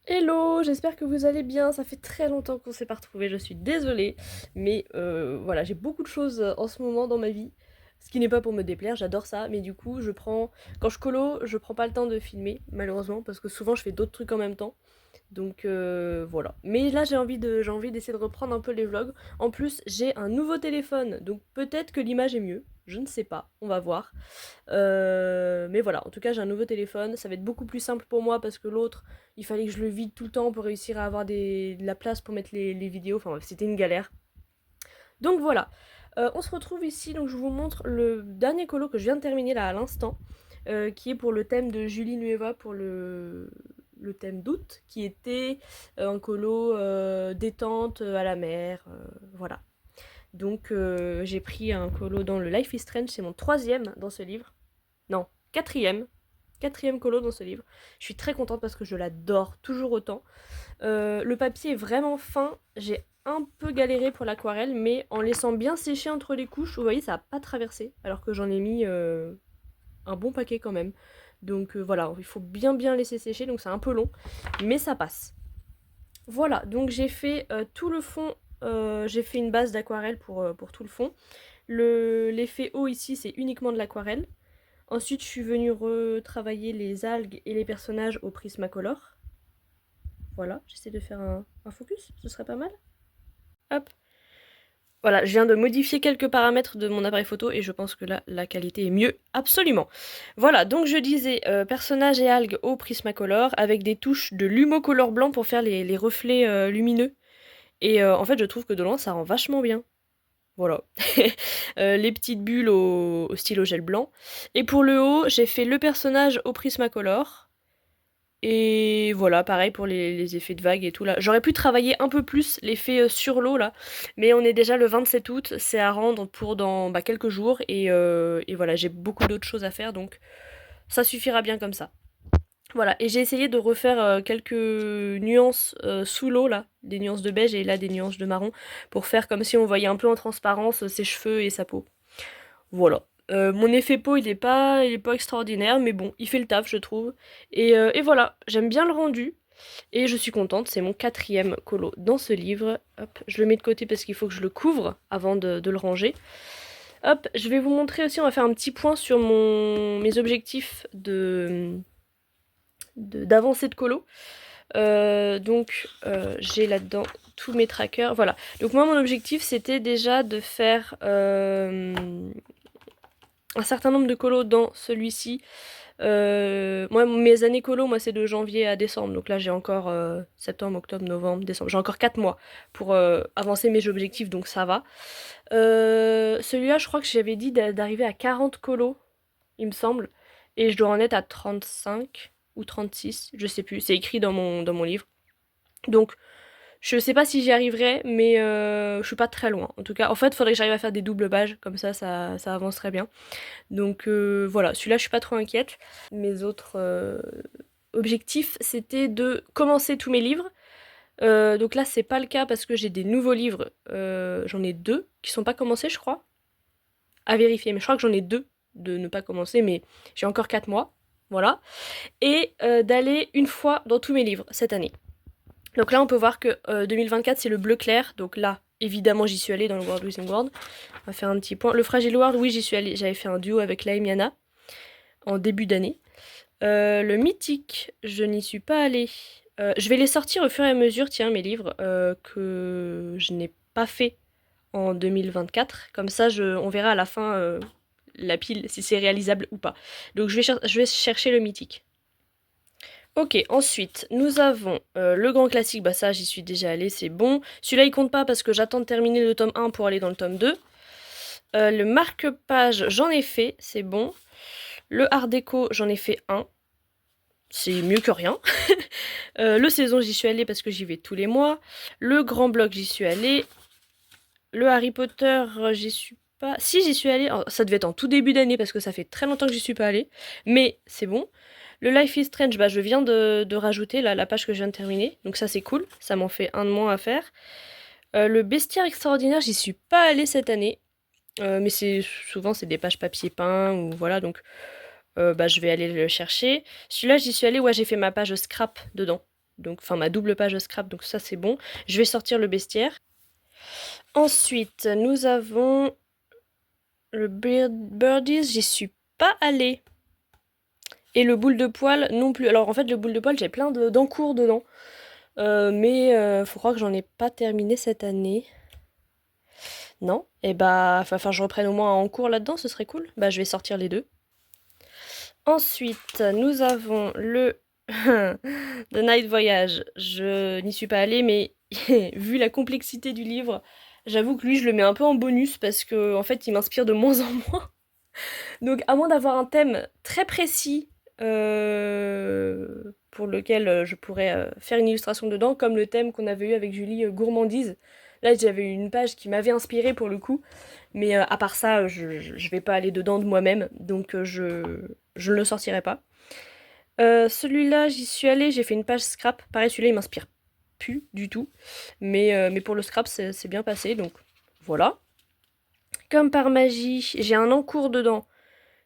Hello, j'espère que vous allez bien. Ça fait très longtemps qu'on s'est pas retrouvés, je suis désolée. Mais voilà, j'ai beaucoup de choses en ce moment dans ma vie. Ce qui n'est pas pour me déplaire, j'adore ça. Mais du coup, quand je colo, je prends pas le temps de filmer, malheureusement, parce que souvent je fais d'autres trucs en même temps. Donc voilà. Mais là j'ai envie d'essayer de reprendre un peu les vlogs. En plus j'ai un nouveau téléphone, donc peut-être que l'image est mieux. Je ne sais pas, on va voir. Mais voilà, en tout cas j'ai un nouveau téléphone. Ça va être beaucoup plus simple pour moi parce que l'autre, il fallait que je le vide tout le temps pour réussir à avoir de la place pour mettre les vidéos. Enfin bref, c'était une galère. Donc voilà. On se retrouve ici, donc je vous montre le dernier colo que je viens de terminer là à l'instant, qui est pour le thème de Julie Nueva pour le thème d'août, qui était un colo détente à la mer, voilà. Donc j'ai pris un colo dans le Life is Strange, c'est mon troisième dans ce livre. Non, quatrième. Quatrième colo dans ce livre. Je suis très contente parce que je l'adore toujours autant. Le papier est vraiment fin. J'ai un peu galéré pour l'aquarelle, mais en laissant bien sécher entre les couches, vous voyez, ça n'a pas traversé, alors que j'en ai mis un bon paquet quand même. Donc voilà, il faut bien bien laisser sécher, donc c'est un peu long, mais ça passe. Voilà, donc j'ai fait tout le fond, j'ai fait une base d'aquarelle pour tout le fond. L'effet eau ici, c'est uniquement de l'aquarelle. Ensuite, je suis venue retravailler les algues et les personnages au Prismacolor. Voilà, j'essaie de faire un focus, ce serait pas mal. Hop. Voilà, je viens de modifier quelques paramètres de mon appareil photo et je pense que là, la qualité est mieux, absolument. Voilà, donc je disais personnages et algues au Prismacolor avec des touches de Lumocolor blanc pour faire les reflets lumineux. Et en fait, je trouve que de loin, ça rend vachement bien. Voilà. Les petites bulles au stylo gel blanc. Et pour le haut, j'ai fait le personnage au Prismacolor. Et voilà, pareil pour les effets de vague et tout là. J'aurais pu travailler un peu plus l'effet sur l'eau là, mais on est déjà le 27 août, c'est à rendre pour dans quelques jours et voilà, j'ai beaucoup d'autres choses à faire donc ça suffira bien comme ça. Voilà, et j'ai essayé de refaire quelques nuances sous l'eau là, des nuances de beige et là des nuances de marron pour faire comme si on voyait un peu en transparence ses cheveux et sa peau. Voilà. Mon effet peau, il est pas extraordinaire, mais bon, il fait le taf, je trouve. Et voilà, j'aime bien le rendu. Et je suis contente, c'est mon quatrième colo dans ce livre. Hop, je le mets de côté parce qu'il faut que je le couvre avant de le ranger. Hop, je vais vous montrer aussi, on va faire un petit point sur mes objectifs d'avancée de colo. J'ai là-dedans tous mes trackers. Voilà. Donc moi, mon objectif, c'était déjà de faire un certain nombre de colos dans celui-ci. Moi, mes années colo, moi, c'est de janvier à décembre. Donc là, j'ai encore septembre, octobre, novembre, décembre. J'ai encore 4 mois pour avancer mes objectifs, donc ça va. Celui-là, je crois que j'avais dit d'arriver à 40 colos, il me semble. Et je dois en être à 35 ou 36, je sais plus. C'est écrit dans mon livre. Donc, je sais pas si j'y arriverai, mais je suis pas très loin. En tout cas, en fait, il faudrait que j'arrive à faire des doubles pages, comme ça avance très bien. Donc voilà, celui-là, je suis pas trop inquiète. Mes autres objectifs, c'était de commencer tous mes livres. Donc là, c'est pas le cas parce que j'ai des nouveaux livres. J'en ai deux qui sont pas commencés, je crois. À vérifier, mais je crois que j'en ai deux de ne pas commencer, mais j'ai encore 4 mois. Voilà. Et d'aller une fois dans tous mes livres cette année. Donc là, on peut voir que 2024, c'est le bleu clair. Donc là, évidemment, j'y suis allée dans le World Within World. On va faire un petit point. Le Fragile World, oui, j'y suis allée. J'avais fait un duo avec La et Miana en début d'année. Le mythique, je n'y suis pas allée. Je vais les sortir au fur et à mesure, tiens, mes livres que je n'ai pas fait en 2024. Comme ça, on verra à la fin la pile si c'est réalisable ou pas. Donc je vais chercher le mythique. Ok, ensuite, nous avons le grand classique, bah ça j'y suis déjà allée, c'est bon. Celui-là il compte pas parce que j'attends de terminer le tome 1 pour aller dans le tome 2. Le marque-page, j'en ai fait, c'est bon. Le art déco, j'en ai fait un. C'est mieux que rien. Le saison, j'y suis allée parce que j'y vais tous les mois. Le grand bloc, j'y suis allée. Le Harry Potter, j'y suis pas. Si, j'y suis allée. Oh, ça devait être en tout début d'année parce que ça fait très longtemps que j'y suis pas allée. Mais c'est bon. Le Life is Strange, bah, je viens de rajouter là, la page que je viens de terminer. Donc ça, c'est cool. Ça m'en fait un de moins à faire. Le Bestiaire Extraordinaire, j'y suis pas allée cette année. Mais souvent, c'est des pages papier peint ou voilà. Donc bah, je vais aller le chercher. Celui-là, j'y suis allée, ouais, j'ai fait ma page scrap dedans. Donc, enfin, ma double page scrap, donc ça c'est bon. Je vais sortir le bestiaire. Ensuite, nous avons le Birdies, j'y suis pas allée. Et le boule de poil non plus. Alors en fait, le boule de poil, j'ai plein d'encours dedans. Mais faut croire que j'en ai pas terminé cette année. Non? Et bah, va falloir que je reprenne au moins un encours là-dedans, ce serait cool. Bah, je vais sortir les deux. Ensuite, nous avons le The Night Voyage. Je n'y suis pas allée, mais vu la complexité du livre, j'avoue que lui, je le mets un peu en bonus parce que en fait, il m'inspire de moins en moins. Donc, à moins d'avoir un thème très précis pour lequel je pourrais faire une illustration dedans, comme le thème qu'on avait eu avec Julie, gourmandise. Là, j'avais eu une page qui m'avait inspirée pour le coup, mais à part ça, je vais pas aller dedans de moi-même, donc je ne le sortirai pas. Celui-là, j'y suis allée, j'ai fait une page scrap. Pareil, celui-là, il m'inspire plus du tout, mais pour le scrap, c'est bien passé, donc voilà. Comme par magie, j'ai un encours dedans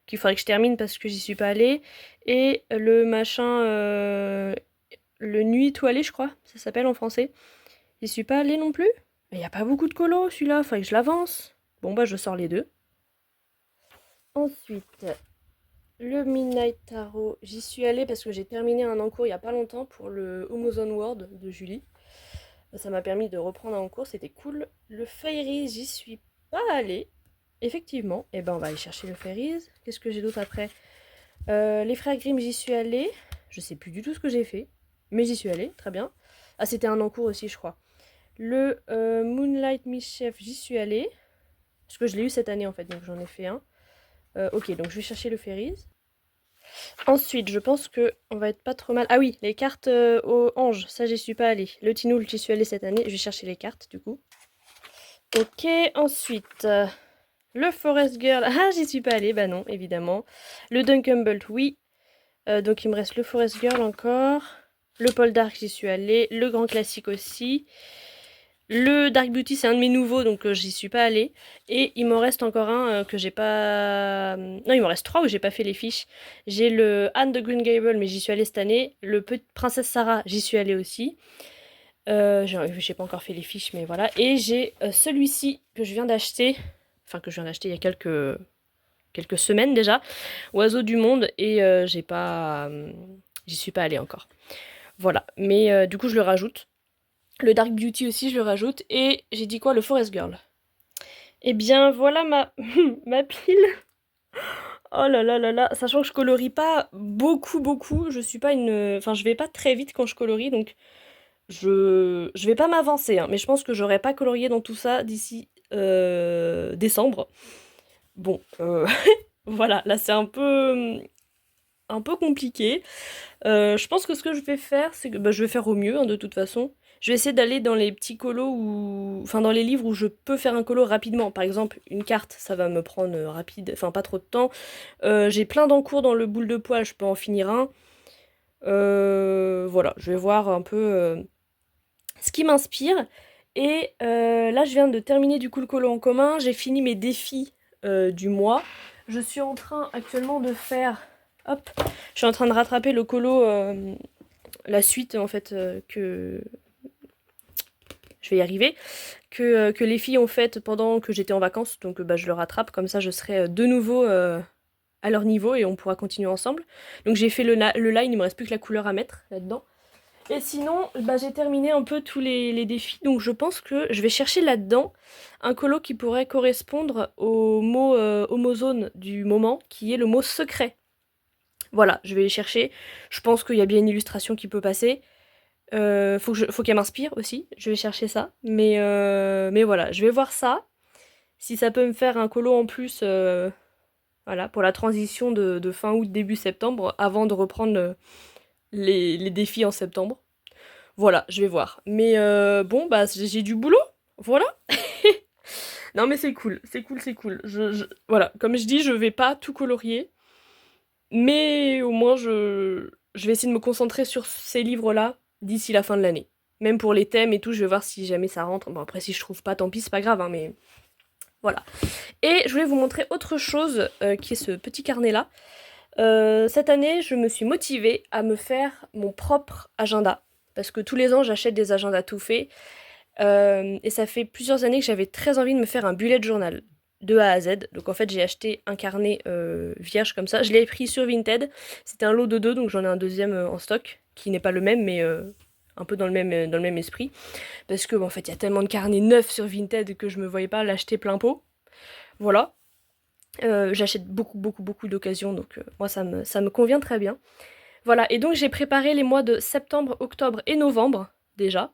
qu'il faudrait que je termine parce que j'y suis pas allée. Et le machin, le Nuit étoilée, je crois, ça s'appelle en français. J'y suis pas allée non plus. Il n'y a pas beaucoup de colos, celui-là, faudrait que je l'avance. Bon, bah, je sors les deux. Ensuite, le Midnight Tarot, j'y suis allée parce que j'ai terminé un encours il y a pas longtemps pour le Homozone World de Julie. Ça m'a permis de reprendre un encours, c'était cool. Le Fairies, j'y suis pas allée. Effectivement, et ben on va aller chercher le Fairies. Qu'est-ce que j'ai d'autre après? Les frères Grimm, j'y suis allée. Je sais plus du tout ce que j'ai fait, mais j'y suis allée, très bien. Ah, c'était un encours aussi, je crois. Le Moonlight Mischief, j'y suis allée. Parce que je l'ai eu cette année en fait, donc j'en ai fait un. Ok, donc je vais chercher le Fairies. Ensuite, je pense que on va être pas trop mal. Ah oui, les cartes aux anges, ça j'y suis pas allée. Le Tinoul, j'y suis allée cette année. Je vais chercher les cartes du coup. Ok, ensuite. Le Forest Girl, ah j'y suis pas allée, bah non, évidemment. Le Duncan Bolt, oui. Donc il me reste le Forest Girl encore. Le Paul Dark, j'y suis allée. Le Grand Classique aussi. Le Dark Beauty, c'est un de mes nouveaux, donc j'y suis pas allée. Et il m'en reste encore un que j'ai pas... Non, il m'en reste trois où j'ai pas fait les fiches. J'ai le Anne de Green Gable, mais j'y suis allée cette année. Le Princesse Sarah, j'y suis allée aussi. J'ai pas encore fait les fiches, mais voilà. Et j'ai celui-ci que je viens d'acheter. Enfin, que je viens d'acheter il y a quelques semaines déjà. Oiseau du monde. Et j'ai pas... j'y suis pas allée encore. Voilà. Mais du coup, je le rajoute. Le Dark Beauty aussi, je le rajoute. Et j'ai dit quoi? Le Forest Girl. Eh bien, voilà ma, ma pile. Oh là là là là. Sachant que je colorie pas beaucoup. Je suis pas une... Enfin, je vais pas très vite quand je colorie, donc... Je vais pas m'avancer, hein, mais je pense que j'aurais pas colorié dans tout ça d'ici décembre. Bon, voilà, là c'est un peu compliqué. Je pense que ce que je vais faire, c'est que bah, je vais faire au mieux, hein, de toute façon. Je vais essayer d'aller dans les petits colos ou... Enfin, dans les livres où je peux faire un colo rapidement. Par exemple, une carte, ça va me prendre rapide, enfin pas trop de temps. J'ai plein d'encours dans le boule de poil, je peux en finir un. Voilà, je vais voir un peu ce qui m'inspire. Et là, je viens de terminer du coup le colo en commun. J'ai fini mes défis du mois. Je suis en train actuellement de faire... Hop, je suis en train de rattraper le colo, la suite en fait que... Je vais y arriver. Que les filles ont fait pendant que j'étais en vacances. Donc bah, je le rattrape. Comme ça, je serai de nouveau à leur niveau et on pourra continuer ensemble. Donc j'ai fait le line. Il me reste plus que la couleur à mettre là-dedans. Et sinon, bah, j'ai terminé un peu tous les défis, donc je pense que je vais chercher là-dedans un colo qui pourrait correspondre au mot homozone du moment, qui est le mot secret. Voilà, je vais les chercher. Je pense qu'il y a bien une illustration qui peut passer. Faut qu'elle m'inspire aussi, je vais chercher ça. Mais voilà, je vais voir ça. Si ça peut me faire un colo en plus, voilà, pour la transition de fin août, début septembre, avant de reprendre les défis en septembre. Voilà, je vais voir. Mais bon, bah j'ai du boulot, voilà. Non mais c'est cool, c'est cool, c'est cool. Voilà, comme je dis, je vais pas tout colorier, mais au moins je vais essayer de me concentrer sur ces livres-là d'ici la fin de l'année. Même pour les thèmes et tout, je vais voir si jamais ça rentre. Bon après si je trouve pas, tant pis, c'est pas grave, hein, mais voilà. Et je voulais vous montrer autre chose qui est ce petit carnet là. Cette année, je me suis motivée à me faire mon propre agenda. parce que tous les ans j'achète des agendas tout faits, et ça fait plusieurs années que j'avais très envie de me faire un bullet journal de A à Z. Donc en fait j'ai acheté un carnet vierge comme ça, je l'ai pris sur Vinted, c'était un lot de deux, donc j'en ai un deuxième en stock, qui n'est pas le même, mais un peu dans le même esprit, parce que en fait il y a tellement de carnets neufs sur Vinted que je me voyais pas l'acheter plein pot. Voilà. J'achète beaucoup d'occasions, donc moi ça me convient très bien. Voilà, et donc j'ai préparé les mois de septembre, octobre et novembre, déjà.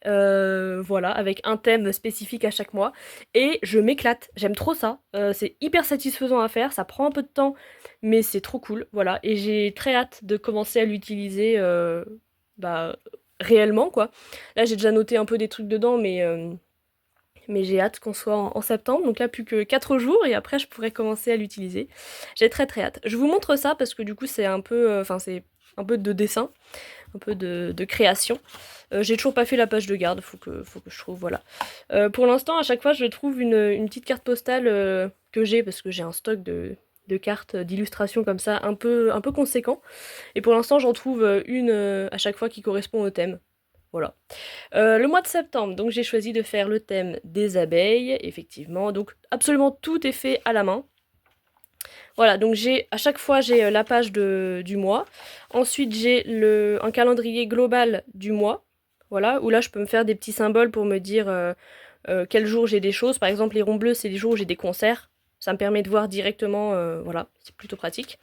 Voilà, avec un thème spécifique à chaque mois. Et je m'éclate, j'aime trop ça. C'est hyper satisfaisant à faire, ça prend un peu de temps, mais c'est trop cool, voilà. Et j'ai très hâte de commencer à l'utiliser bah, réellement, quoi. Là, j'ai déjà noté un peu des trucs dedans, mais j'ai hâte qu'on soit en septembre, donc là plus que 4 jours et après je pourrai commencer à l'utiliser. J'ai très hâte. Je vous montre ça parce que du coup c'est un peu, c'est un peu de dessin, un peu de création. J'ai toujours pas fait la page de garde, faut que je trouve, voilà. Pour l'instant à chaque fois je trouve une petite carte postale que j'ai, parce que j'ai un stock de cartes d'illustration comme ça un peu conséquent. Et pour l'instant j'en trouve une à chaque fois qui correspond au thème. Voilà. Le mois de septembre, donc j'ai choisi de faire le thème des abeilles, effectivement. Donc absolument tout est fait à la main. Voilà, donc à chaque fois j'ai la page du mois. Ensuite j'ai un calendrier global du mois. Voilà, où là je peux me faire des petits symboles pour me dire quel jour j'ai des choses. Par exemple les ronds bleus c'est les jours où j'ai des concerts. Ça me permet de voir directement, voilà, c'est plutôt pratique.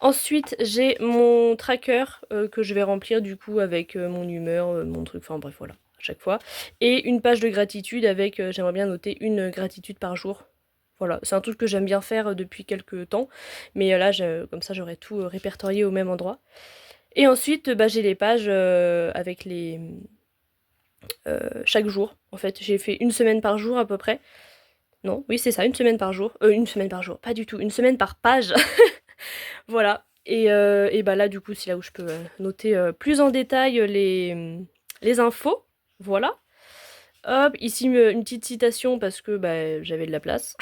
Ensuite, j'ai mon tracker que je vais remplir du coup avec mon humeur, mon truc, enfin bref, voilà, à chaque fois. Et une page de gratitude avec, j'aimerais bien noter une gratitude par jour. Voilà, c'est un truc que j'aime bien faire depuis quelques temps, mais là, comme ça, j'aurai tout répertorié au même endroit. Et ensuite, bah, j'ai les pages avec chaque jour, en fait. J'ai fait une semaine par jour à peu près. Non, oui, c'est ça, une semaine par jour. Une semaine par jour, pas du tout, une semaine par page. Voilà. Et bah là, du coup, c'est là où je peux noter plus en détail les infos. Voilà. Hop, ici une petite citation parce que bah, j'avais de la place.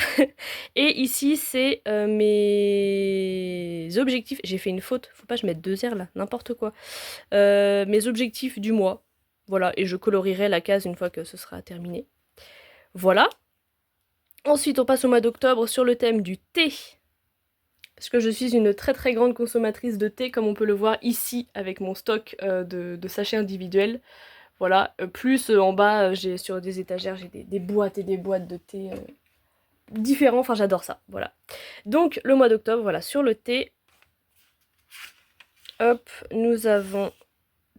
Et ici, c'est mes objectifs. J'ai fait une faute, faut pas que je mette 2 R là, n'importe quoi. Mes objectifs du mois. Voilà, et je colorierai la case une fois que ce sera terminé. Voilà. Ensuite, on passe au mois d'octobre sur le thème du thé. Parce que je suis une très grande consommatrice de thé, comme on peut le voir ici avec mon stock de sachets individuels. Voilà, plus en bas, j'ai sur des étagères, j'ai des boîtes et des boîtes de thé différents, enfin j'adore ça, voilà. Donc le mois d'octobre, voilà, sur le thé, hop, nous avons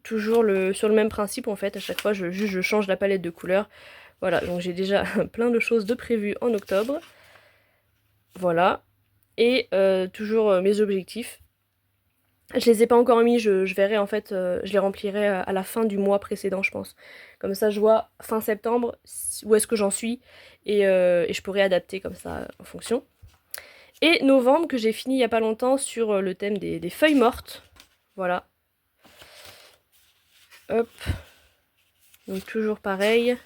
toujours sur le même principe en fait, à chaque fois je change la palette de couleurs. Voilà, donc j'ai déjà plein de choses de prévues en octobre. Voilà. Et toujours mes objectifs. Je les ai pas encore mis, je verrai en fait, je les remplirai à la fin du mois précédent, je pense. Comme ça, je vois fin septembre où est-ce que j'en suis et je pourrai adapter comme ça en fonction. Et novembre, que j'ai fini il y a pas longtemps sur le thème des feuilles mortes. Voilà. Hop. Donc toujours pareil.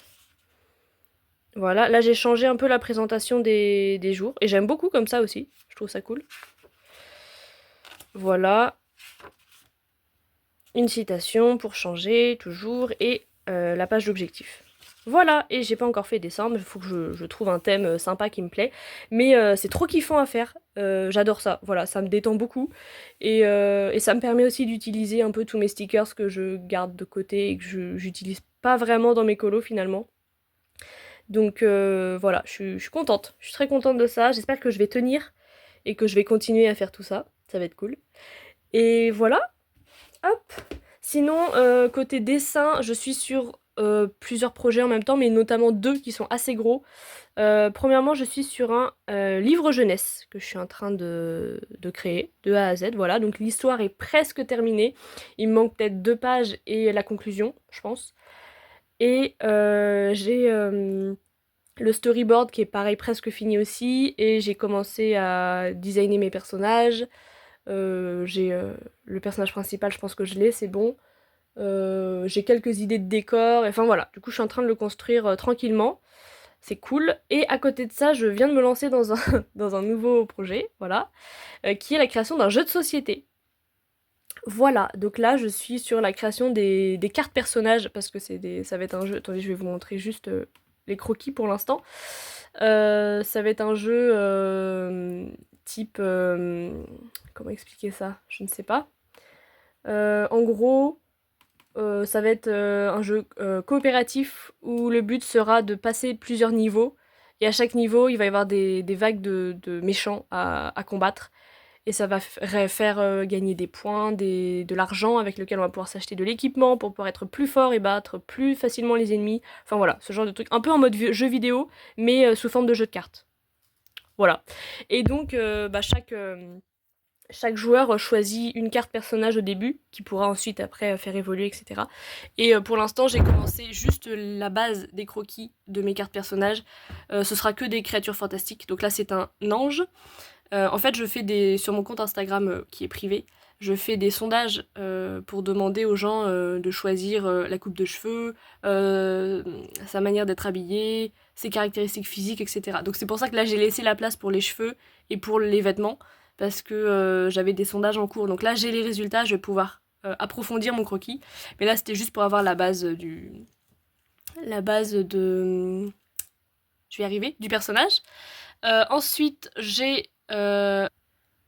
Voilà, là j'ai changé un peu la présentation des jours. Et j'aime beaucoup comme ça aussi, je trouve ça cool. Voilà. Une citation pour changer, toujours, et la page d'objectif. Voilà, et j'ai pas encore fait décembre, il faut que je trouve un thème sympa qui me plaît, mais c'est trop kiffant à faire, j'adore ça, voilà, ça me détend beaucoup, et ça me permet aussi d'utiliser un peu tous mes stickers que je garde de côté et que j'utilise pas vraiment dans mes colos finalement. Donc voilà, je suis contente, je suis très contente de ça, j'espère que je vais tenir et que je vais continuer à faire tout ça, ça va être cool. Et voilà. Hop. Sinon, côté dessin, je suis sur plusieurs projets en même temps, mais notamment 2 qui sont assez gros. Premièrement, je suis sur un livre jeunesse que je suis en train de créer, de A à Z, voilà. Donc l'histoire est presque terminée. Il me manque peut-être 2 pages et la conclusion, je pense. Et j'ai le storyboard qui est pareil, presque fini aussi. Et j'ai commencé à designer mes personnages. J'ai le personnage principal, je pense que je l'ai, c'est bon. J'ai quelques idées de décor, enfin voilà, du coup je suis en train de le construire tranquillement, c'est cool. Et à côté de ça, je viens de me lancer dans un, dans un nouveau projet, voilà, qui est la création d'un jeu de société. Voilà, donc là je suis sur la création des cartes personnages parce que ça va être un jeu. Attendez, je vais vous montrer juste les croquis pour l'instant. Ça va être un jeu type. Comment expliquer ça? Je ne sais pas. En gros, ça va être un jeu coopératif où le but sera de passer plusieurs niveaux. Et à chaque niveau, il va y avoir des vagues de méchants à combattre. Et ça va faire gagner des points, de l'argent avec lequel on va pouvoir s'acheter de l'équipement pour pouvoir être plus fort et battre plus facilement les ennemis. Enfin voilà, ce genre de truc. Un peu en mode jeu vidéo, mais sous forme de jeu de cartes. Voilà. Et donc, chaque joueur choisit une carte personnage au début, qui pourra ensuite après faire évoluer, etc. Et pour l'instant, j'ai commencé juste la base des croquis de mes cartes personnages. Ce sera que des créatures fantastiques. Donc là, c'est un ange. En fait, je fais sur mon compte Instagram qui est privé, je fais des sondages pour demander aux gens de choisir la coupe de cheveux, sa manière d'être habillé, ses caractéristiques physiques, etc. Donc c'est pour ça que là j'ai laissé la place pour les cheveux et pour les vêtements, parce que j'avais des sondages en cours. Donc là j'ai les résultats, je vais pouvoir approfondir mon croquis. Mais là c'était juste pour avoir la base La base de... Je vais y arriver, du personnage. Ensuite,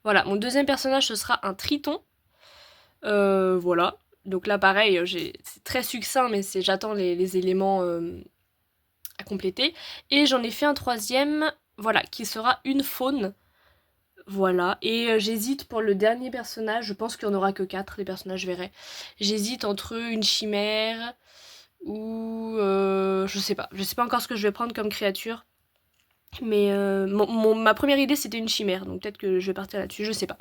voilà, mon deuxième personnage, ce sera un triton. Voilà. Donc là, pareil, c'est très succinct, mais j'attends les éléments à compléter. Et j'en ai fait un troisième, voilà, qui sera une faune. Voilà. Et j'hésite pour le dernier personnage, je pense qu'il n'y en aura que 4, les personnages, je verrai. J'hésite entre une chimère ou... je sais pas. Je sais pas encore ce que je vais prendre comme créature. Mais ma première idée c'était une chimère, donc peut-être que je vais partir là-dessus, je sais pas.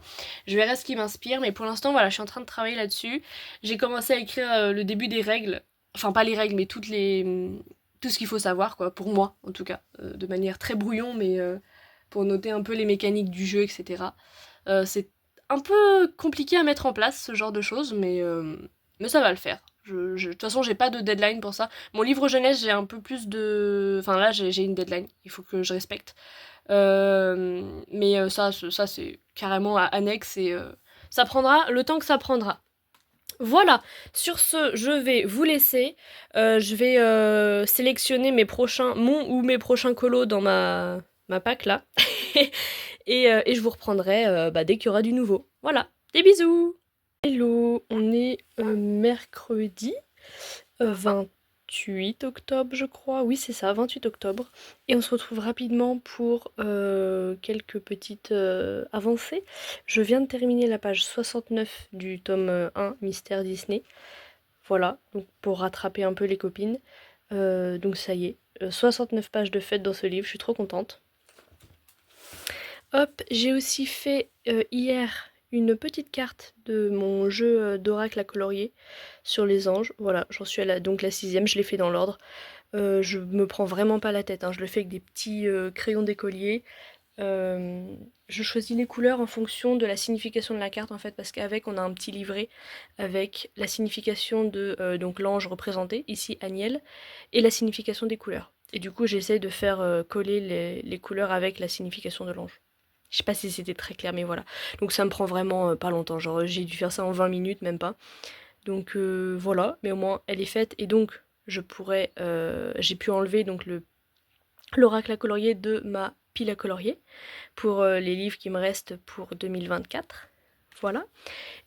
Je verrai ce qui m'inspire, mais pour l'instant voilà, je suis en train de travailler là-dessus. J'ai commencé à écrire le début des règles, enfin pas les règles, mais tout ce qu'il faut savoir, quoi, pour moi en tout cas, de manière très brouillon, mais pour noter un peu les mécaniques du jeu, etc. C'est un peu compliqué à mettre en place ce genre de choses, mais ça va le faire. De toute façon, j'ai pas de deadline pour ça. Mon livre jeunesse, j'ai un peu plus de... Enfin là, j'ai une deadline, il faut que je respecte. Mais ça c'est carrément annexe et ça prendra le temps que ça prendra. Voilà, sur ce, je vais vous laisser. Je vais sélectionner mon ou mes prochains colos dans ma pack là. Et je vous reprendrai dès qu'il y aura du nouveau. Voilà, des bisous! Hello, on est mercredi 28 octobre, je crois. Oui, c'est ça, 28 octobre. Et on se retrouve rapidement pour quelques petites avancées. Je viens de terminer la page 69 du tome 1, Mystère Disney. Voilà, donc pour rattraper un peu les copines. Donc ça y est, 69 pages de fête dans ce livre, je suis trop contente. Hop, j'ai aussi fait hier une petite carte de mon jeu d'oracle à colorier sur les anges. Voilà, j'en suis à donc la 6ème, je l'ai fait dans l'ordre. Je me prends vraiment pas la tête, hein, je le fais avec des petits crayons d'écolier. Je choisis les couleurs en fonction de la signification de la carte en fait, parce qu'avec on a un petit livret avec la signification de donc l'ange représenté, ici Aniel, et la signification des couleurs. Et du coup j'essaie de faire coller les couleurs avec la signification de l'ange. Je sais pas si c'était très clair, mais voilà. Donc ça me prend vraiment pas longtemps, genre j'ai dû faire ça en 20 minutes, même pas. Donc voilà, mais au moins elle est faite, et donc j'ai pu enlever donc l'oracle à colorier de ma pile à colorier pour les livres qui me restent pour 2024. Voilà.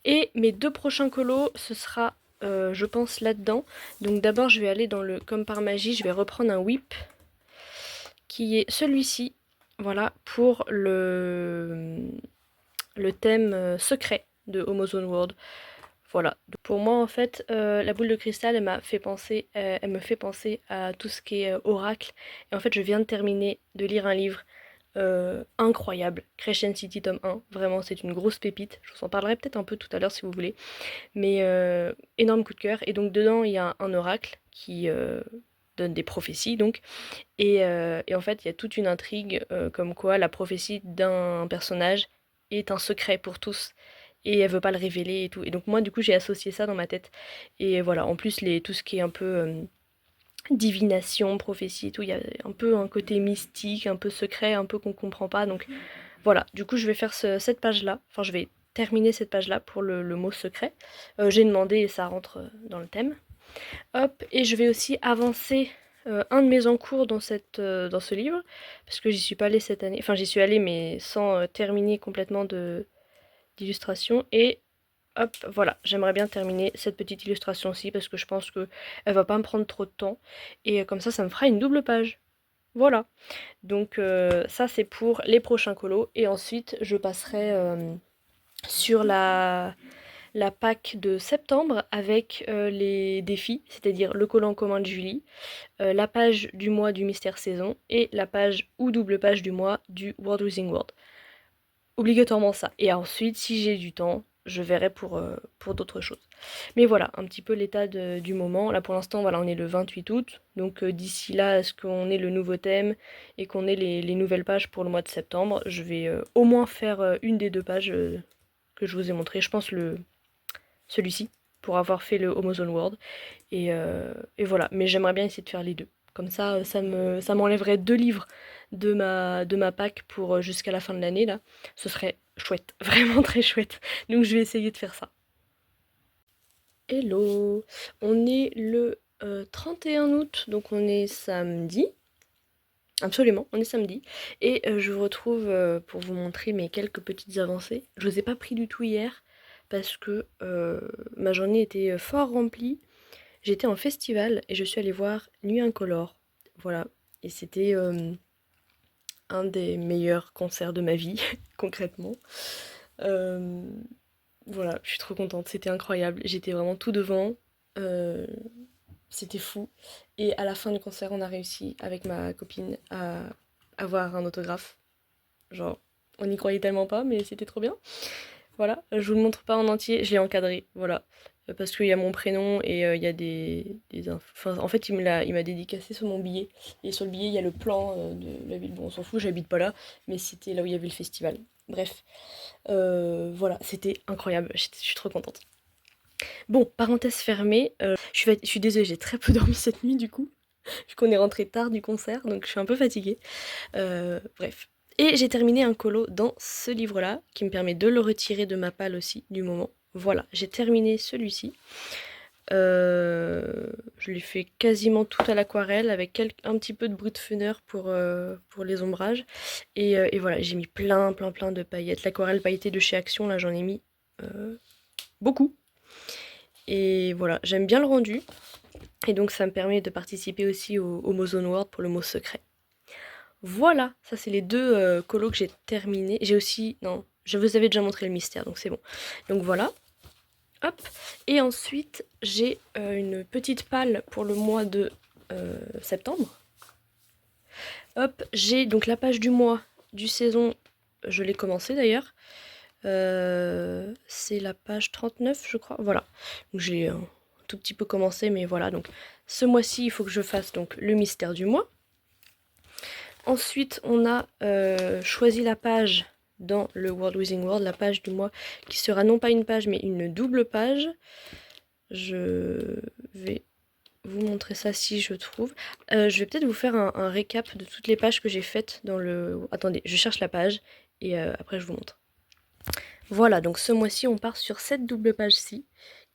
Et mes 2 prochains colos, ce sera, je pense, là-dedans. Donc d'abord, je vais aller comme par magie, je vais reprendre un whip qui est celui-ci. Voilà, pour le thème secret de Homozone World. Voilà. Donc pour moi, en fait, la boule de cristal, elle me fait penser à tout ce qui est oracle. Et en fait, je viens de terminer de lire un livre incroyable, Crescent City tome 1. Vraiment, c'est une grosse pépite. Je vous en parlerai peut-être un peu tout à l'heure si vous voulez. Mais énorme coup de cœur. Et donc dedans, il y a un oracle qui donne des prophéties, donc. Et en fait, il y a toute une intrigue comme quoi la prophétie d'un personnage est un secret pour tous. Et elle veut pas le révéler et tout. Et donc moi, du coup, j'ai associé ça dans ma tête. Et voilà, en plus, tout ce qui est un peu divination, prophétie et tout, il y a un peu un côté mystique, un peu secret, un peu qu'on comprend pas. Donc voilà, du coup, je vais faire cette page-là. Enfin, je vais terminer cette page-là pour le mot secret. J'ai demandé et ça rentre dans le thème. Hop, et je vais aussi avancer un de mes encours dans ce livre, parce que j'y suis pas allée cette année. Enfin, j'y suis allée, mais sans terminer complètement d'illustration. Et hop, voilà, j'aimerais bien terminer cette petite illustration aussi, parce que je pense que elle va pas me prendre trop de temps. Et comme ça me fera une double page. Voilà. Donc ça, c'est pour les prochains colos. Et ensuite, je passerai sur la PAC de septembre avec les défis, c'est-à-dire le collant commun de Julie, la page du mois du mystère saison et la page ou double page du mois du World Within World. Obligatoirement ça. Et ensuite, si j'ai du temps, je verrai pour d'autres choses. Mais voilà, un petit peu l'état du moment. Là pour l'instant, voilà, on est le 28 août. Donc d'ici là, est-ce qu'on ait le nouveau thème et qu'on ait les nouvelles pages pour le mois de septembre, je vais au moins faire une des deux pages que je vous ai montré. Je pense celui-ci, pour avoir fait le Homozone World. Et voilà, mais j'aimerais bien essayer de faire les deux. Comme ça, ça m'enlèverait 2 livres de ma pack pour jusqu'à la fin de l'année, là. Ce serait chouette, vraiment très chouette. Donc je vais essayer de faire ça. Hello! On est le 31 août, donc on est samedi. Absolument, on est samedi. Et je vous retrouve pour vous montrer mes quelques petites avancées. Je vous ai pas pris du tout hier parce que ma journée était fort remplie. J'étais en festival et je suis allée voir Nuit Incolore. Voilà. Et c'était un des meilleurs concerts de ma vie, concrètement. Euh, voilà, je suis trop contente. C'était incroyable. J'étais vraiment tout devant. Euh, C'était fou. Et à la fin du concert, on a réussi avec ma copine à avoir un autographe. Genre, on n'y croyait tellement pas, mais c'était trop bien. Voilà, je vous le montre pas en entier, je l'ai encadré, voilà. Parce qu'il y a mon prénom et il y a des enfin, en fait, il m'a dédicacé sur mon billet. Et sur le billet, il y a le plan de la ville. Bon, on s'en fout, j'habite pas là, mais c'était là où il y avait le festival. Bref, voilà, c'était incroyable, je suis trop contente. Bon, parenthèse fermée, je suis désolée, j'ai très peu dormi cette nuit du coup, vu qu'on est rentré tard du concert, donc je suis un peu fatiguée. Bref. Et j'ai terminé un colo dans ce livre-là, qui me permet de le retirer de ma palle aussi, du moment. Voilà, j'ai terminé celui-ci. Je l'ai fait quasiment tout à l'aquarelle, avec un petit peu de Brutfuner pour les ombrages. Et voilà, j'ai mis plein de paillettes. L'aquarelle pailletée de chez Action, là j'en ai mis beaucoup. Et voilà, j'aime bien le rendu. Et donc ça me permet de participer aussi au Mozone World pour le mot secret. Voilà, ça c'est les 2 colos que j'ai terminés. J'ai aussi... Non, je vous avais déjà montré le mystère, donc c'est bon. Donc voilà. Hop. Et ensuite, j'ai une petite palle pour le mois de septembre. Hop, j'ai donc la page du mois du saison. Je l'ai commencé d'ailleurs. C'est la page 39, je crois. Voilà. Donc j'ai un tout petit peu commencé, mais voilà. Donc ce mois-ci, il faut que je fasse donc le mystère du mois. Ensuite, on a choisi la page dans le World Within World, la page du mois, qui sera non pas une page, mais une double page. Je vais vous montrer ça si je trouve. Je vais peut-être vous faire un récap de toutes les pages que j'ai faites dans le... Attendez, je cherche la page et après je vous montre. Voilà, donc ce mois-ci, on part sur cette double page-ci,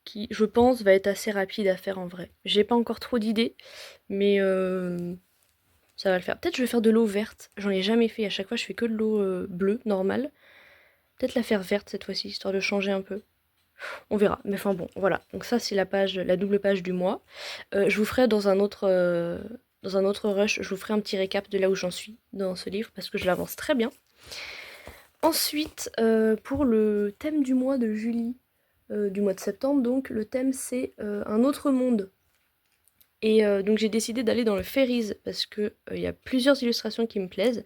qui, je pense, va être assez rapide à faire en vrai. J'ai pas encore trop d'idées, mais... ça va le faire. Peut-être je vais faire de l'eau verte. J'en ai jamais fait. À chaque fois, je fais que de l'eau bleue, normale. Peut-être la faire verte cette fois-ci, histoire de changer un peu. On verra. Mais enfin bon, voilà. Donc ça, c'est la double page du mois. Je vous ferai dans un autre rush, je vous ferai un petit récap de là où j'en suis dans ce livre, parce que je l'avance très bien. Ensuite, pour le thème du mois de Julie, du mois de septembre, donc, le thème c'est un autre monde. Et donc j'ai décidé d'aller dans le Fairies parce que il y a plusieurs illustrations qui me plaisent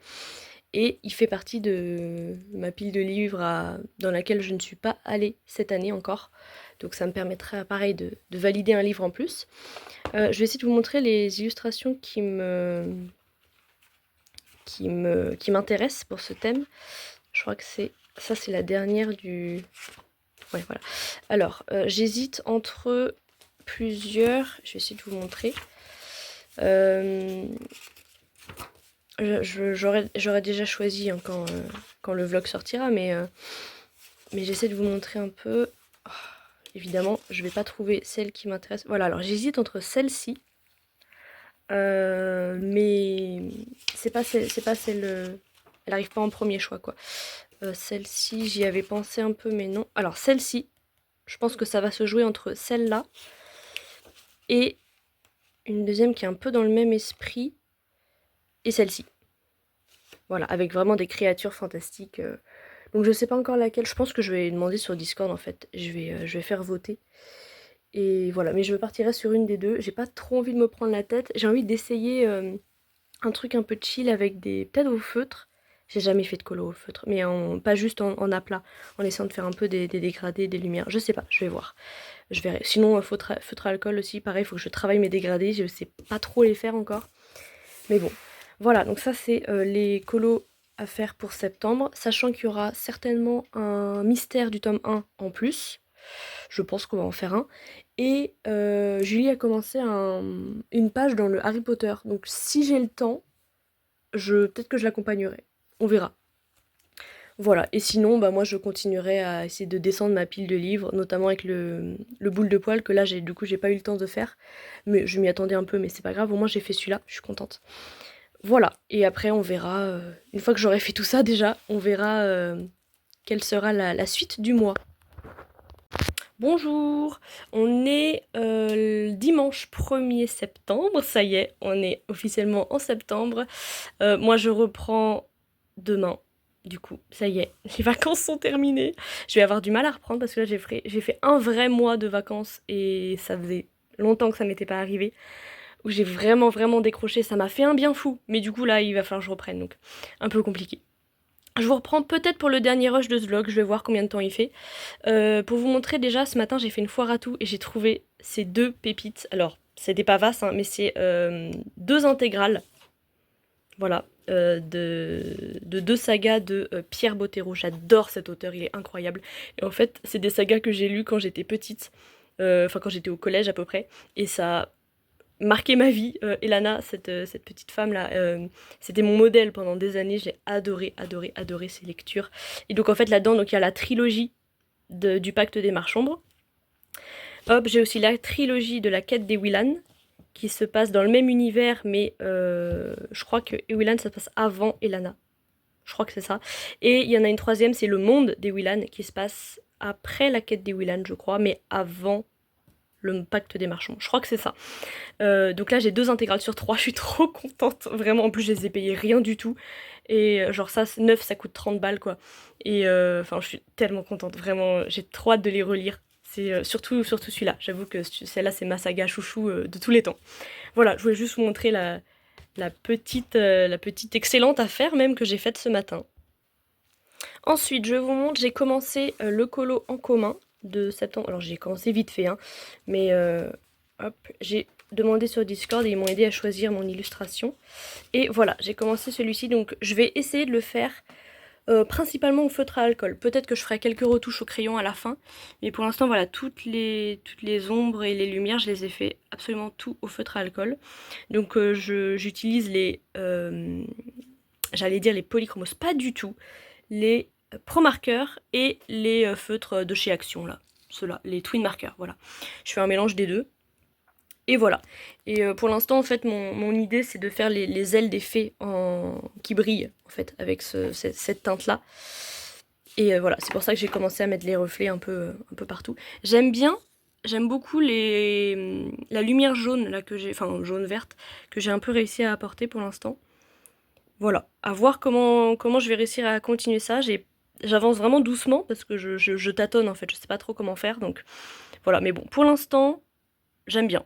et il fait partie de ma pile de livres dans laquelle je ne suis pas allée cette année encore. Donc ça me permettra pareil de valider un livre en plus. Je vais essayer de vous montrer les illustrations qui m'intéressent pour ce thème. Je crois que c'est la dernière du... Ouais, voilà. Alors, j'hésite entre plusieurs... Je vais essayer de vous montrer. J'aurais déjà choisi hein, quand le vlog sortira, mais Mais j'essaie de vous montrer un peu. Oh, évidemment, je vais pas trouver celle qui m'intéresse. Voilà, alors j'hésite entre celle-ci. Mais c'est pas celle. Elle arrive pas en premier choix, quoi. Celle-ci, j'y avais pensé un peu, mais non. Alors celle-ci, je pense que ça va se jouer entre celle-là et une deuxième qui est un peu dans le même esprit, et celle-ci. Voilà, avec vraiment des créatures fantastiques. Donc je sais pas encore laquelle, je pense que je vais demander sur Discord en fait. Je vais faire voter. Et voilà, mais je partirai sur une des deux. J'ai pas trop envie de me prendre la tête. J'ai envie d'essayer un truc un peu chill avec des. Peut-être au feutre. J'ai jamais fait de colo au feutre, mais pas juste en aplat, en essayant de faire un peu des dégradés, des lumières. Je sais pas, je vais voir. Je verrai. Sinon, feutre à alcool aussi, pareil, il faut que je travaille mes dégradés. Je sais pas trop les faire encore. Mais bon. Voilà, donc ça c'est les colos à faire pour septembre, sachant qu'il y aura certainement un mystère du tome 1 en plus. Je pense qu'on va en faire un. Et Julie a commencé une page dans le Harry Potter. Donc si j'ai le temps, peut-être que je l'accompagnerai. On verra. Voilà, et sinon, bah, moi je continuerai à essayer de descendre ma pile de livres, notamment avec le boule de poil, que là du coup j'ai pas eu le temps de faire. Mais je m'y attendais un peu, mais c'est pas grave, au moins j'ai fait celui-là, je suis contente. Voilà, et après on verra, une fois que j'aurai fait tout ça déjà, on verra quelle sera la suite du mois. Bonjour, on est le dimanche 1er septembre, ça y est, on est officiellement en septembre. Moi je reprends demain, du coup, ça y est, les vacances sont terminées. Je vais avoir du mal à reprendre parce que là j'ai fait un vrai mois de vacances et ça faisait longtemps que ça m'était pas arrivé. Où j'ai vraiment vraiment décroché, ça m'a fait un bien fou. Mais du coup là, il va falloir que je reprenne, donc un peu compliqué. Je vous reprends peut-être pour le dernier rush de ce vlog, je vais voir combien de temps il fait. Pour vous montrer déjà, ce matin j'ai fait une foire à tout et j'ai trouvé ces deux pépites. Alors, c'est des pavasses, hein, mais c'est deux intégrales. Voilà, de deux sagas de Pierre Bottero. J'adore cet auteur, il est incroyable. Et en fait, c'est des sagas que j'ai lues quand j'étais petite, enfin quand j'étais au collège à peu près. Et ça marqué ma vie. Elana, cette petite femme-là, c'était mon modèle pendant des années. J'ai adoré, adoré, adoré ses lectures. Et donc en fait là-dedans, donc il y a la trilogie du Pacte des Marches-Ombres. Hop, j'ai aussi la trilogie de la Quête des Willan, qui se passe dans le même univers, mais je crois que Willan, ça se passe avant Elana. Je crois que c'est ça. Et il y en a une troisième, c'est le monde des Willan, qui se passe après la Quête des Willan, je crois, mais avant le Pacte des Marchands. Je crois que c'est ça. Donc là, j'ai 2 intégrales sur 3, je suis trop contente. Vraiment, en plus, je les ai payées rien du tout. Et genre ça, neuf, ça coûte 30 balles, quoi. Et enfin, je suis tellement contente. Vraiment, j'ai trop hâte de les relire. C'est surtout celui-là. J'avoue que celle-là, c'est ma saga chouchou de tous les temps. Voilà, je voulais juste vous montrer la petite excellente affaire même que j'ai faite ce matin. Ensuite, je vous montre, j'ai commencé le colo en commun de septembre. Alors j'ai commencé vite fait, hein, mais hop, j'ai demandé sur Discord et ils m'ont aidé à choisir mon illustration. Et voilà, j'ai commencé celui-ci, donc je vais essayer de le faire principalement au feutre à alcool. Peut-être que je ferai quelques retouches au crayon à la fin, mais pour l'instant, voilà, toutes les ombres et les lumières, je les ai fait absolument tout au feutre à alcool. Donc j'utilise j'allais dire les polychromos, pas du tout, les Pro Marker et les feutres de chez Action, là. Ceux-là, les Twin Markers, voilà. Je fais un mélange des deux. Et voilà. Et pour l'instant, en fait, mon idée, c'est de faire les ailes des fées qui brillent, en fait, avec cette teinte-là. Et voilà, c'est pour ça que j'ai commencé à mettre les reflets un peu partout. J'aime beaucoup la lumière jaune, là, enfin, jaune-verte, que j'ai un peu réussi à apporter pour l'instant. Voilà, à voir comment je vais réussir à continuer ça. J'avance vraiment doucement parce que je tâtonne en fait, je sais pas trop comment faire, donc voilà. Mais bon, pour l'instant, j'aime bien.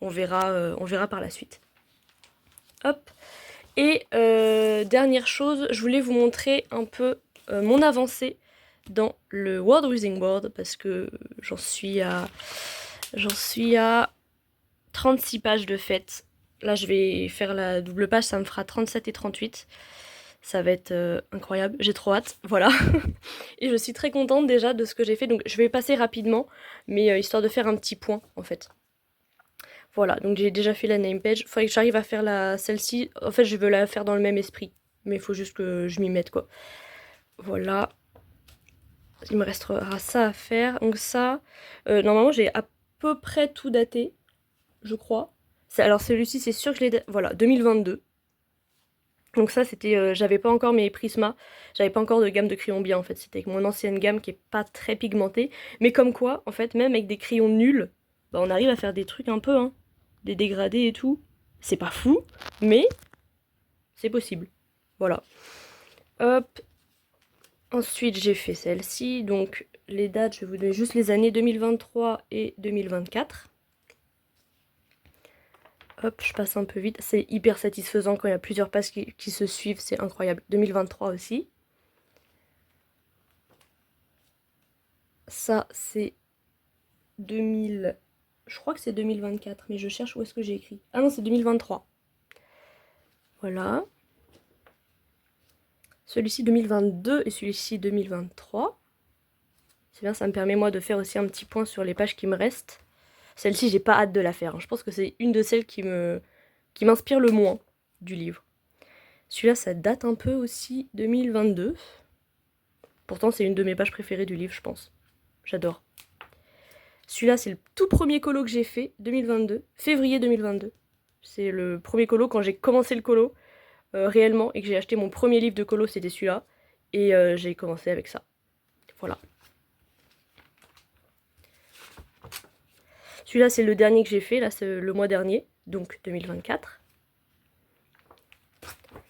On verra par la suite. Hop. Et dernière chose, je voulais vous montrer un peu mon avancée dans le World Wizarding World parce que j'en suis à 36 pages de fait. Là, je vais faire la double page, ça me fera 37 et 38. Ça va être incroyable, j'ai trop hâte, voilà. Et je suis très contente déjà de ce que j'ai fait, donc je vais passer rapidement, mais histoire de faire un petit point, en fait. Voilà, donc j'ai déjà fait la name page. Il faudrait que j'arrive à faire celle-ci. En fait, je veux la faire dans le même esprit, mais il faut juste que je m'y mette, quoi. Voilà. il me restera ça à faire. Donc ça, normalement j'ai à peu près tout daté, je crois. Alors celui-ci c'est sûr que je l'ai... Voilà, 2022. Donc ça c'était... j'avais pas encore mes Prisma, j'avais pas encore de gamme de crayons bien en fait. C'était avec mon ancienne gamme qui est pas très pigmentée. Mais comme quoi, en fait, même avec des crayons nuls, bah, on arrive à faire des trucs un peu, hein. Des dégradés et tout. C'est pas fou, mais c'est possible. Voilà. Hop. Ensuite, j'ai fait celle-ci. Donc, les dates, je vais vous donner juste les années 2023 et 2024. Hop, je passe un peu vite. C'est hyper satisfaisant quand il y a plusieurs pages qui se suivent. C'est incroyable. 2023 aussi. Ça, c'est 2000... Je crois que c'est 2024, mais je cherche où est-ce que j'ai écrit. Ah non, c'est 2023. Voilà. Celui-ci 2022 et celui-ci 2023. C'est bien, ça me permet moi de faire aussi un petit point sur les pages qui me restent. Celle-ci, j'ai pas hâte de la faire. Je pense que c'est une de celles qui m'inspire le moins du livre. Celui-là, ça date un peu aussi 2022. Pourtant, c'est une de mes pages préférées du livre, je pense. J'adore. Celui-là, c'est le tout premier colo que j'ai fait, 2022, février 2022. C'est le premier colo quand j'ai commencé le colo, réellement, et que j'ai acheté mon premier livre de colo, c'était celui-là. Et j'ai commencé avec ça. Voilà. Celui-là, c'est le dernier que j'ai fait, là, c'est le mois dernier, donc 2024.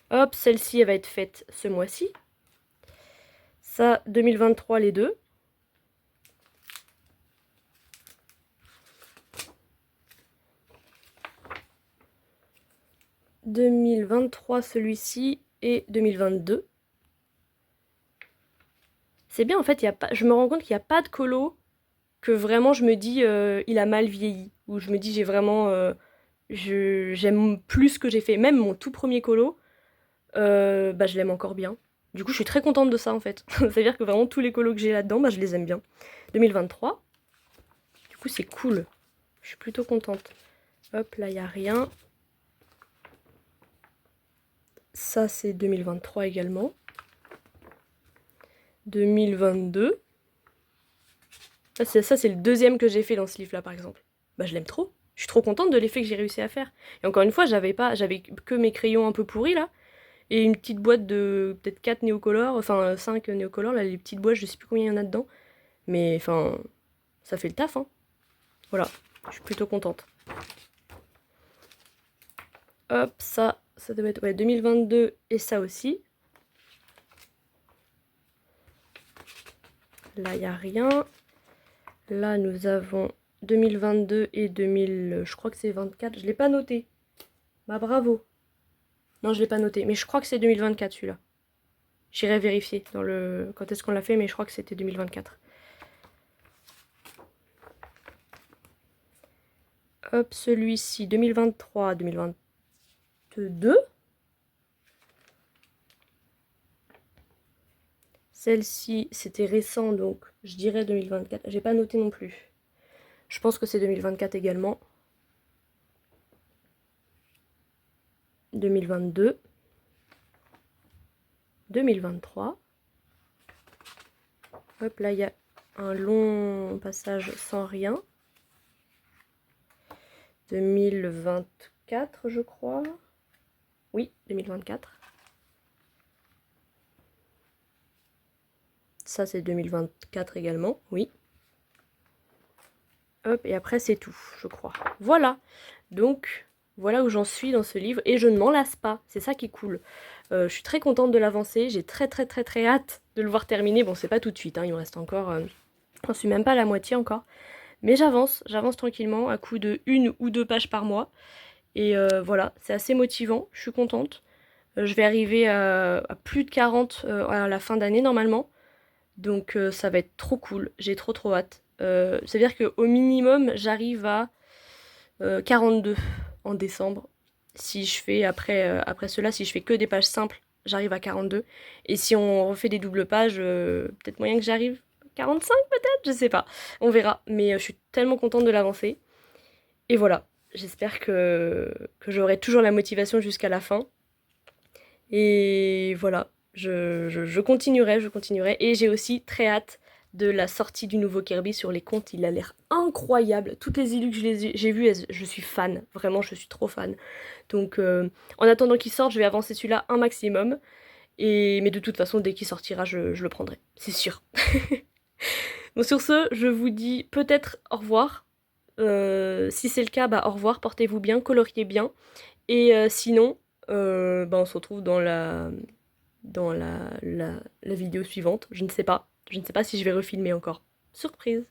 Hop, celle-ci, elle va être faite ce mois-ci. Ça, 2023, les deux. « 2023 celui-ci et 2022. C'est bien en fait, je me rends compte qu'il n'y a pas de colo que vraiment je me dis il a mal vieilli. Ou je me dis j'ai vraiment... j'aime plus ce que j'ai fait. Même mon tout premier colo, bah, je l'aime encore bien. Du coup, je suis très contente de ça en fait. C'est-à-dire que vraiment tous les colos que j'ai là-dedans, bah, je les aime bien. 2023. Du coup, c'est cool. Je suis plutôt contente. Hop, là, il n'y a rien. Ça, c'est 2023 également. 2022. Ça, c'est le deuxième que j'ai fait dans ce livre-là, par exemple. Bah, je l'aime trop. Je suis trop contente de l'effet que j'ai réussi à faire. Et encore une fois, j'avais que mes crayons un peu pourris, là. Et une petite boîte de peut-être 4 néocolores, enfin 5 néocolores, là, les petites boîtes, je sais plus combien il y en a dedans. Mais, enfin, ça fait le taf, hein. Voilà, je suis plutôt contente. Hop, ça doit être ouais, 2022 et ça aussi. Là, il n'y a rien. Là, nous avons 2022 et 2000... Je crois que c'est 24. Je ne l'ai pas noté. Bah, bravo. Non, je ne l'ai pas noté. Mais je crois que c'est 2024, celui-là. J'irai vérifier dans quand est-ce qu'on l'a fait, mais je crois que c'était 2024. Hop, celui-ci, 2023, 2022. Celle-ci, c'était récent, donc je dirais 2024. J'ai pas noté non plus. Je pense que c'est 2024 également. 2022. 2023. Hop, là, il y a un long passage sans rien. 2024, je crois. Oui, 2024. Ça, c'est 2024 également, oui. Hop, et après, c'est tout, je crois. Voilà. Donc, voilà où j'en suis dans ce livre. Et je ne m'en lasse pas. C'est ça qui est cool. Je suis très contente de l'avancer. J'ai très hâte de le voir terminer. Bon, c'est pas tout de suite, hein, il me reste encore... j'en suis même pas à la moitié encore. Mais j'avance tranquillement à coup de 1 ou 2 pages par mois. Et voilà, c'est assez motivant. Je suis contente. Je vais arriver à plus de 40 à la fin d'année normalement. Donc ça va être trop cool. J'ai trop hâte. C'est-à-dire qu'au minimum, j'arrive à 42 en décembre. Si je fais, après cela, si je fais que des pages simples, j'arrive à 42. Et si on refait des doubles pages, peut-être moyen que j'arrive 45 peut-être, je sais pas. On verra. Mais je suis tellement contente de l'avancer. Et voilà. J'espère que j'aurai toujours la motivation jusqu'à la fin. Et voilà. Je continuerai. Et j'ai aussi très hâte de la sortie du nouveau Kirby sur les comptes. Il a l'air incroyable. Toutes les illus que j'ai vues, je suis fan. Vraiment, je suis trop fan. Donc, en attendant qu'il sorte, je vais avancer celui-là un maximum. Mais de toute façon, dès qu'il sortira, je le prendrai. C'est sûr. Bon, sur ce, je vous dis peut-être au revoir. Si c'est le cas, bah au revoir, portez-vous bien, coloriez bien. Et sinon, bah, on se retrouve dans la vidéo suivante. Je ne sais pas. Je ne sais pas si je vais refilmer encore. Surprise!